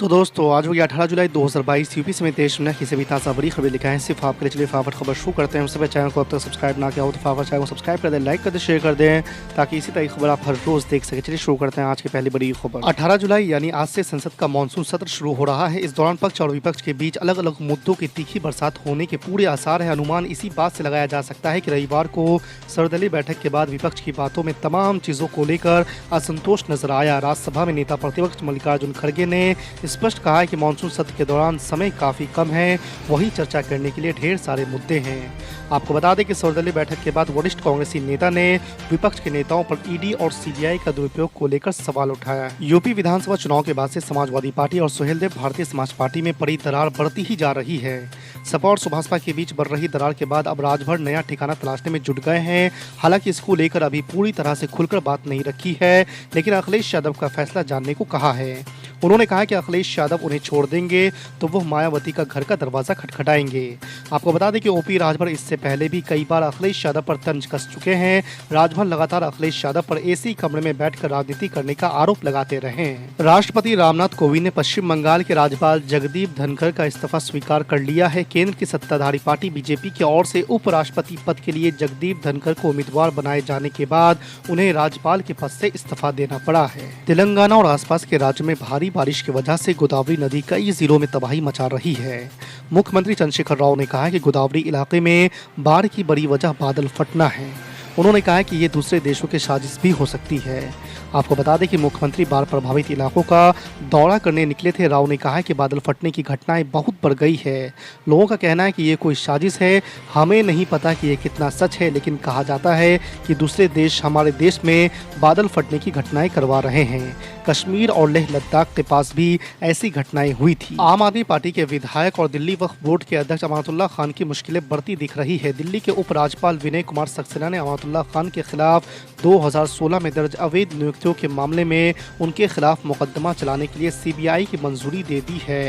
तो दोस्तों आज हो गया 18 जुलाई 2022 यूपी समेत देश में की सभी ताज़ा बड़ी खबरें लिखा है सिर्फ आपके लिए। चलिए फटाफट खबर शुरू करते हैं। उससे पहले चैनल को अब तक सब्सक्राइब ना किया हो तो फटाफट चैनल को सब्सक्राइब कर दें, लाइक कर दें, शेयर कर दें ताकि इसी तरह की खबर आप हर रोज देख सकें। चलिए शुरू करते हैं आज की पहली बड़ी खबर। 18 जुलाई यानी आज से संसद का मानसून सत्र शुरू हो रहा है। इस दौरान पक्ष और विपक्ष के बीच अलग अलग मुद्दों की तीखी बरसात होने के पूरे आसार है। अनुमान इसी बात से लगाया जा सकता है कि रविवार को सर्वदलीय बैठक के बाद विपक्ष की बातों में तमाम चीजों को लेकर असंतोष नजर आया। राज्यसभा में नेता प्रतिपक्ष मल्लिकार्जुन खड़गे ने स्पष्ट कहा है कि मानसून सत्र के दौरान समय काफी कम है, वही चर्चा करने के लिए ढेर सारे मुद्दे हैं। आपको बता दें कि सर्वदलीय बैठक के बाद वरिष्ठ कांग्रेसी नेता ने विपक्ष के नेताओं पर ईडी और सीबीआई का दुरुपयोग को लेकर सवाल उठाया। यूपी विधानसभा चुनाव के बाद से समाजवादी पार्टी और सुहेलदेव भारतीय समाज पार्टी में बड़ी दरार बढ़ती ही जा रही है। सपा और सुभाषपा के बीच बढ़ रही दरार के बाद अब राजभर नया ठिकाना तलाशने में जुट गए हैं। हालांकि इसको लेकर अभी पूरी तरह से खुलकर बात नहीं रखी है, लेकिन अखिलेश यादव का फैसला जानने को कहा है। उन्होंने कहा कि अखिलेश यादव उन्हें छोड़ देंगे तो वो मायावती का घर का दरवाजा खटखटाएंगे। आपको बता दें कि ओपी राजभर इससे पहले भी कई बार अखिलेश यादव पर तंज कस चुके हैं। राजभर लगातार अखिलेश यादव पर एसी कमरे में बैठकर राजनीति करने का आरोप लगाते रहे हैं। राष्ट्रपति रामनाथ कोविंद ने पश्चिम बंगाल के राज्यपाल जगदीप धनखड़ का इस्तीफा स्वीकार कर लिया है। केंद्र की सत्ताधारी पार्टी बीजेपी की ओर से उपराष्ट्रपति पद के लिए जगदीप धनखड़ को उम्मीदवार बनाए जाने के बाद उन्हें राज्यपाल के पद से इस्तीफा देना पड़ा है। तेलंगाना और आसपास के राज्यों में भारी बारिश की वजह से गोदावरी नदी कई जिलों में तबाही मचा रही है। मुख्यमंत्री चंद्रशेखर राव ने कहा है कि गोदावरी इलाके में बाढ़ की बड़ी वजह बादल फटना है। उन्होंने कहा है कि ये दूसरे देशों की साजिश भी हो सकती है। आपको बता दें कि मुख्यमंत्री बाढ़ प्रभावित इलाकों का दौरा करने निकले थे। राव ने कहा है कि बादल फटने की घटनाएं बहुत बढ़ गई है। लोगों का कहना है कि ये कोई साजिश है। हमें नहीं पता कि ये कितना सच है, लेकिन कहा जाता है कि दूसरे देश हमारे देश में बादल फटने की घटनाएं करवा रहे हैं। कश्मीर और लेह लद्दाख के पास भी ऐसी घटनाएं हुई थी। आम आदमी पार्टी के विधायक और दिल्ली वक्फ बोर्ड के अध्यक्ष अमानतुल्लाह खान की मुश्किलें बढ़ती दिख रही है। दिल्ली के उपराज्यपाल विनय कुमार सक्सेना ने अमानतुल्लाह खान के खिलाफ 2016 में दर्ज अवैध नियुक्तियों के मामले में उनके खिलाफ मुकदमा चलाने के लिए सीबीआई की मंजूरी दे दी है।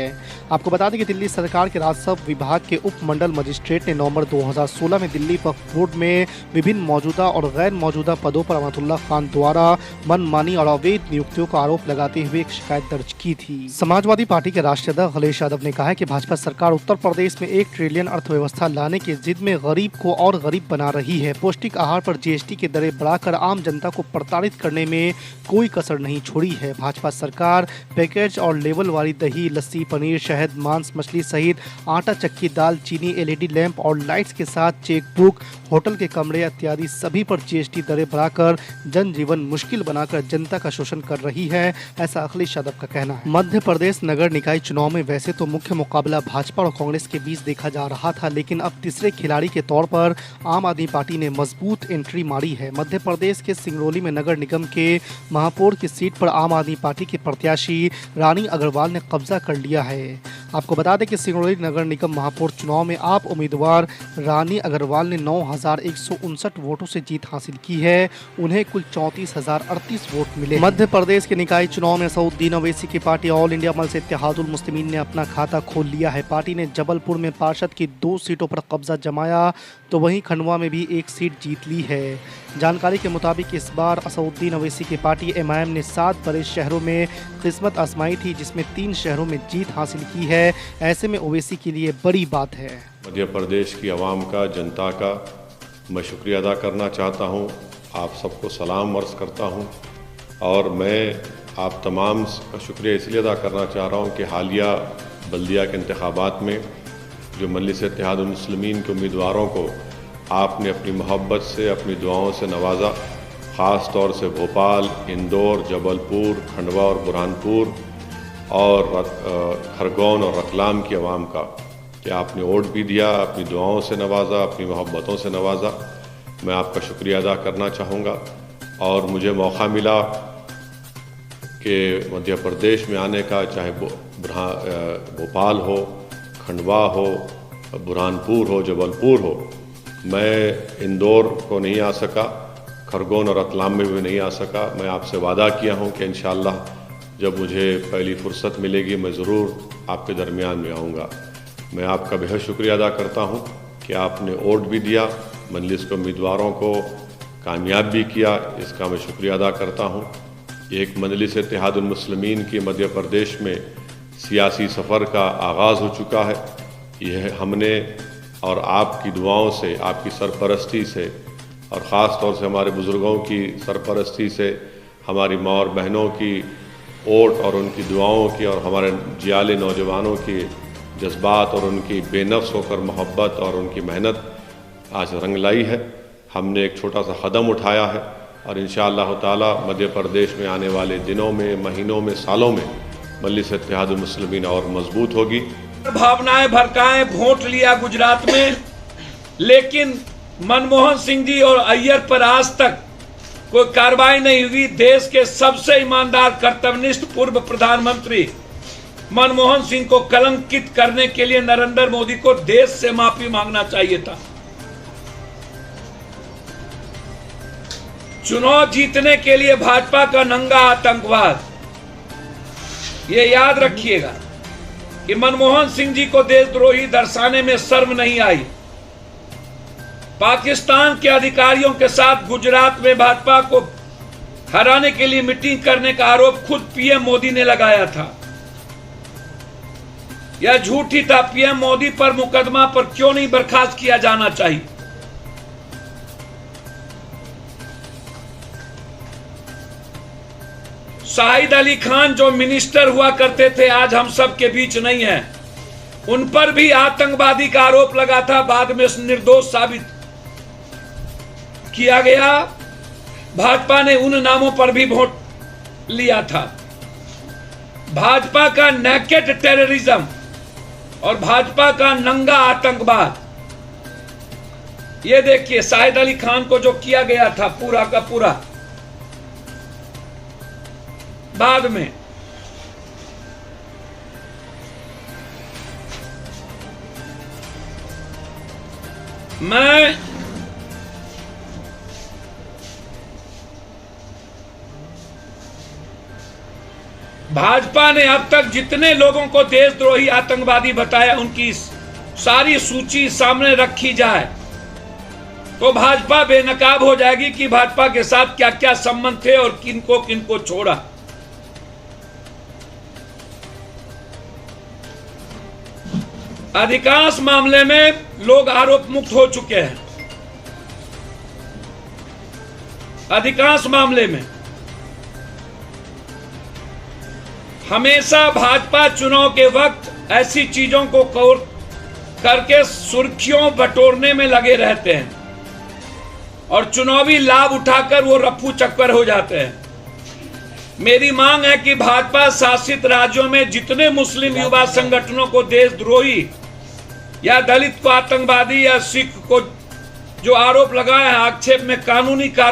आपको बता दें कि दिल्ली सरकार के राजस्व विभाग के उप मंडल मजिस्ट्रेट ने नवंबर 2016 में दिल्ली वक्फ बोर्ड में विभिन्न मौजूदा और गैर मौजूदा पदों पर अमानतुल्लाह खान द्वारा मनमानी और अवैध नियुक्तियों का आरोप लगाते हुए एक शिकायत दर्ज की थी। समाजवादी पार्टी के राष्ट्रीय अध्यक्ष अखिलेश यादव ने कहा है कि भाजपा सरकार उत्तर प्रदेश में 1 ट्रिलियन अर्थव्यवस्था लाने की जिद में गरीब को और गरीब बना रही है। पौष्टिक आहार पर जीएसटी की दरें बढ़ाकर आम जनता को प्रताड़ित करने में कोई कसर नहीं छोड़ी है। भाजपा सरकार पैकेज और लेवल वाली दही, लस्सी, पनीर, शहद, मांस, मछली सहित आटा, चक्की, दाल, चीनी, एलईडी लैंप और लाइट्स के साथ चेकबुक, होटल के कमरे इत्यादि सभी पर जीएसटी दरें बढ़ाकर जनजीवन मुश्किल बनाकर जनता का शोषण कर रही है, ऐसा अखिलेश यादव का कहना है। मध्य प्रदेश नगर निकाय चुनाव में वैसे तो मुख्य मुकाबला भाजपा और कांग्रेस के बीच देखा जा रहा था, लेकिन अब तीसरे खिलाड़ी के तौर पर आम आदमी पार्टी ने मजबूत एंट्री मारी है। मध्य प्रदेश के सिंगरौली में नगर निगम के महापौर की सीट पर आम आदमी पार्टी के प्रत्याशी रानी अग्रवाल ने कब्जा कर लिया है। आपको बता दें कि सिंगरौली नगर निगम महापौर चुनाव में आप उम्मीदवार रानी अग्रवाल ने 9,159 वोटों से जीत हासिल की है। उन्हें कुल 34,038 वोट मिले। मध्य प्रदेश के निकाय चुनाव में असदुद्दीन ओवैसी की पार्टी ऑल इंडिया मजलिस इत्तेहादुल मुस्लिमीन ने अपना खाता खोल लिया है। पार्टी ने जबलपुर में पार्षद की 2 सीटों पर कब्जा जमाया तो वहीं खंडवा में भी 1 सीट जीत ली है। जानकारी के मुताबिक इस बार असदुद्दीन ओवैसी की पार्टी एमआईएम ने 7 बड़े शहरों में किस्मत आजमाई थी, जिसमें 3 शहरों में जीत हासिल की है। ऐसे में ओवैसी के लिए बड़ी बात है। मध्य प्रदेश की आवाम का, जनता का मैं शुक्रिया अदा करना चाहता हूं। आप सबको सलाम अर्ज़ करता हूं और मैं आप तमाम का शुक्रिया इसलिए अदा करना चाह रहा हूं कि हालिया बल्दिया के इंतखाबात में जो मजलिस इत्तेहादुल मुस्लिमीन के उम्मीदवारों को आपने अपनी मोहब्बत से, अपनी दुआओं से नवाजा। ख़ास तौर से भोपाल, इंदौर, जबलपुर, खंडवा और बुरहानपुर और खरगोन और रतलाम की आवाम का कि आपने वोट भी दिया, अपनी दुआओं से नवाजा, अपनी मोहब्बतों से नवाजा। मैं आपका शुक्रिया अदा करना चाहूँगा और मुझे मौका मिला कि मध्य प्रदेश में आने का, चाहे भोपाल हो, खंडवा हो, बुरहानपुर हो, जबलपुर हो। मैं इंदौर को नहीं आ सका, खरगोन और रतलाम में भी नहीं आ सका। मैं आपसे वादा किया हूँ कि इंशाअल्लाह जब मुझे पहली फुर्सत मिलेगी मैं ज़रूर आपके दरमियान में आऊँगा। मैं आपका बेहद शुक्रिया अदा करता हूँ कि आपने वोट भी दिया, मजलिस के उम्मीदवारों को कामयाब भी किया, इसका मैं शुक्रिया अदा करता हूँ। एक मजलिस इत्तेहादुल मुस्लिमीन की मध्य प्रदेश में सियासी सफ़र का आगाज़ हो चुका है। यह हमने और आपकी दुआओं से, आपकी सरपरस्ती से और ख़ास तौर से हमारे बुज़ुर्गों की सरपरस्ती से, हमारी माँ और बहनों की ओट और उनकी दुआओं की और हमारे जियाले नौजवानों के जज्बात और उनकी बेनफ्स होकर मोहब्बत और उनकी मेहनत आज रंग लाई है। हमने एक छोटा सा कदम उठाया है और इंशाअल्लाह ताला मध्य प्रदेश में आने वाले दिनों में, महीनों में, सालों में मजलिस इत्तेहादुल मुस्लिमीन और मजबूत होगी। भावनाएं भड़काएं, वोट लिया गुजरात में, लेकिन मनमोहन सिंह जी और अय्यर पर आज तक कोई कार्रवाई नहीं हुई। देश के सबसे ईमानदार, कर्तव्यनिष्ठ पूर्व प्रधानमंत्री मनमोहन सिंह को कलंकित करने के लिए नरेंद्र मोदी को देश से माफी मांगना चाहिए था। चुनाव जीतने के लिए भाजपा का नंगा आतंकवाद, ये याद रखिएगा कि मनमोहन सिंह जी को देशद्रोही दर्शाने में शर्म नहीं आई। पाकिस्तान के अधिकारियों के साथ गुजरात में भाजपा को हराने के लिए मीटिंग करने का आरोप खुद पीएम मोदी ने लगाया था। यह झूठ ही था। पीएम मोदी पर मुकदमा पर क्यों नहीं बर्खास्त किया जाना चाहिए? शाहिद अली खान जो मिनिस्टर हुआ करते थे, आज हम सब के बीच नहीं है। उन पर भी आतंकवादी का आरोप लगा था, बाद में निर्दोष साबित किया गया। भाजपा ने उन नामों पर भी वोट लिया था। भाजपा का नेकेड टेररिज्म और भाजपा का नंगा आतंकवाद, ये देखिए शाहिद अली खान को जो किया गया था पूरा का पूरा, बाद में मैं भाजपा ने अब तक जितने लोगों को देशद्रोही आतंकवादी बताया, उनकी सारी सूची सामने रखी जाए तो भाजपा बेनकाब हो जाएगी कि भाजपा के साथ क्या क्या संबंध थे और किनको किनको छोड़ा। अधिकांश मामले में लोग आरोप मुक्त हो चुके हैं। अधिकांश मामले में हमेशा भाजपा चुनाव के वक्त ऐसी चीजों को करके सुर्खियों बटोरने में लगे रहते हैं और चुनावी लाभ उठाकर वो रफ्फू चक्कर हो जाते हैं। मेरी मांग है कि भाजपा शासित राज्यों में जितने मुस्लिम युवा संगठनों को देशद्रोही या दलित को आतंकवादी या सिख को जो आरोप लगाए हैं, आक्षेप में कानूनी कार्रवाई